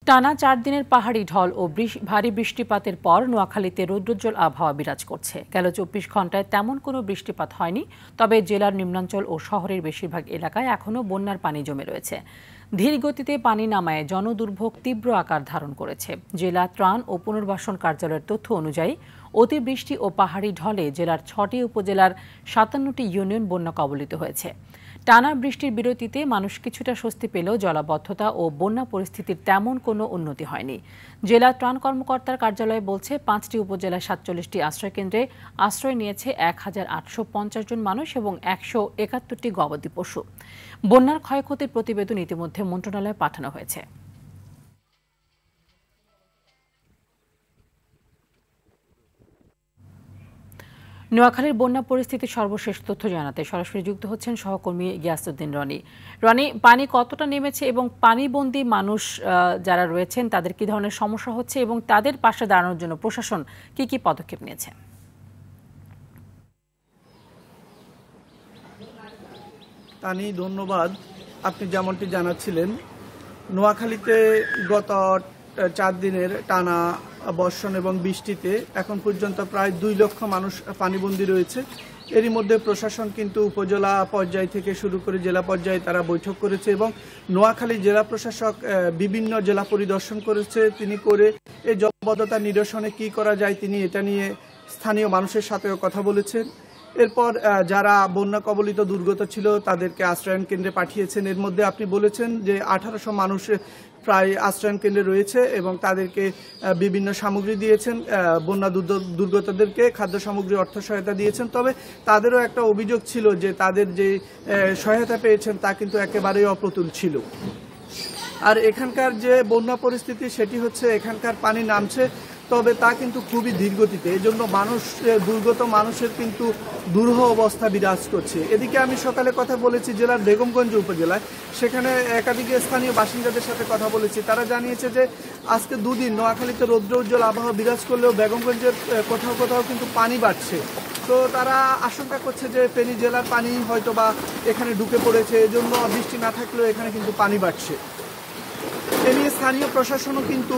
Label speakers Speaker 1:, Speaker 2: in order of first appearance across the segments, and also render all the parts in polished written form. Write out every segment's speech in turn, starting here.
Speaker 1: টানা 4 দিনের পাহাড়ি ঢল ও ভারী বৃষ্টিপাতের পর নোয়াখালীতে রৌদ্রোজ্জ্বল আবহাওয়া বিরাজ করছে। গেল 24 ঘন্টায় তেমন কোনো বৃষ্টিপাত হয়নি, তবে জেলার নিম্নাঞ্চল ও শহরের বেশিরভাগ এলাকায় এখনও বন্যার পানি জমে রয়েছে। ধীর গতিতে পানি নামায় জনদুর্ভোগ তীব্র আকার ধারণ করেছে। জেলা ত্রাণ ও পুনর্বাসন কার্যালয়ের তথ্য অনুযায়ী অতিবৃষ্টি ও পাহাড়ি ঢলে জেলার 6টি উপজেলার 57টি ইউনিয়ন বন্যা কবলিত হয়েছে। টানা বৃষ্টির বিরতিতে মানুষ কিছুটা স্বস্তি পেলেও জলাবদ্ধতা ও বন্যা পরিস্থিতির তেমন কোনো উন্নতি হয়নি। জেলা ত্রাণ কর্মকর্তার কার্যালয় বলছে, 5টি উপজেলায় 47টি আশ্রয়কেন্দ্রে আশ্রয় নিয়েছে 1850 জন মানুষ এবং 171টি গবাদি পশু। বন্যার ক্ষয়ক্ষতির প্রতিবেদন ইতিমধ্যে মন্ত্রণালয়ে পাঠানো হয়েছে। নোয়াখালীর বন্যা পরিস্থিতির সর্বশেষ তথ্য জানাতে সরাসরি যুক্ত হচ্ছেন সহকর্মী গিয়াসউদ্দিন রনি। রনি, পানি কতটা নেমেছে এবং পানিবন্দী মানুষ যারা রয়েছেন তাদের কি ধরনের সমস্যা হচ্ছে এবং তাদের পাশে দাঁড়ানোর জন্য প্রশাসন কি কি পদক্ষেপ নিয়েছে?
Speaker 2: তানি, ধন্যবাদ। আপনি যেমনটি জানাচ্ছিলেন, নোয়াখালীতে গত 4 দিনের টানা বর্ষণ এবং বৃষ্টিতে এখন পর্যন্ত প্রায় 2 লক্ষ মানুষ পানিবন্দী রয়েছে। এরই মধ্যে প্রশাসন কিন্তু উপজেলা পর্যায় থেকে শুরু করে জেলা পর্যায়ে তারা বৈঠক করেছে এবং নোয়াখালী জেলা প্রশাসক বিভিন্ন জেলা পরিদর্শন করেছে। তিনি করে এই জলাবদ্ধতা নিরসনে কি করা যায় তিনি এটা নিয়ে স্থানীয় মানুষের সাথেও কথা বলেছেন। এরপর যারা বন্যা কবলিত দুর্গত ছিল তাদেরকে আশ্রয়ন কেন্দ্রে পাঠিয়েছেন। এর মধ্যে আপনি বলেছেন যে 1800 মানুষ প্রায় আশ্রয়ন কেন্দ্রে রয়েছে এবং তাদেরকে বিভিন্ন সামগ্রী দিয়েছেন। বন্যা দুর্গতদেরকে খাদ্য সামগ্রী, অর্থ সহায়তা দিয়েছেন। তবে তাদেরও একটা অভিযোগ ছিল যে তাদের যে সহায়তা পেয়েছেন তা কিন্তু একেবারেই অপ্রতুল ছিল। আর এখানকার যে বন্যা পরিস্থিতি সেটি হচ্ছে এখানকার পানি নামছে, তবে তা কিন্তু খুবই ধীরগতিতে। এই জন্য দুর্গত মানুষের কিন্তু দুরূহ অবস্থা বিরাজ করছে। এদিকে আমি সকালে কথা বলেছি জেলার বেগমগঞ্জ উপজেলায়, সেখানে একাধিক স্থানীয় বাসিন্দাদের সাথে কথা বলেছি। তারা জানিয়েছে যে আজকে 2 দিন নোয়াখালীতে রৌদ্রোজ্জ্বল আবহাওয়া বিরাজ করলেও বেগমগঞ্জের কোথাও কোথাও কিন্তু পানি বাড়ছে। তো তারা আশঙ্কা করছে যে ফেনী জেলার পানি হয়তো বা এখানে ঢুকে পড়েছে, এজন্য বৃষ্টি না থাকলেও এখানে কিন্তু পানি বাড়ছে। এ নিয়ে স্থানীয় প্রশাসনও কিন্তু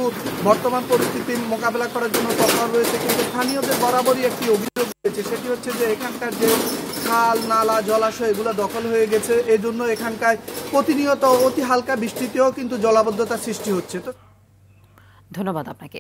Speaker 2: বর্তমান পরিস্থিতি মোকাবেলা করার জন্য তৎপর রয়েছে, কিন্তু স্থানীয়দের বরাবরই একটি অভিযোগ রয়েছে, সেটি হচ্ছে যে এখানকার যে খাল, নালা, জলাশয় এগুলো দখল হয়ে গেছে। এই জন্য এখানকার প্রতিনিয়ত অতি হালকা বৃষ্টিতেও কিন্তু জলাবদ্ধতা সৃষ্টি হচ্ছে। তো
Speaker 1: ধন্যবাদ আপনাকে।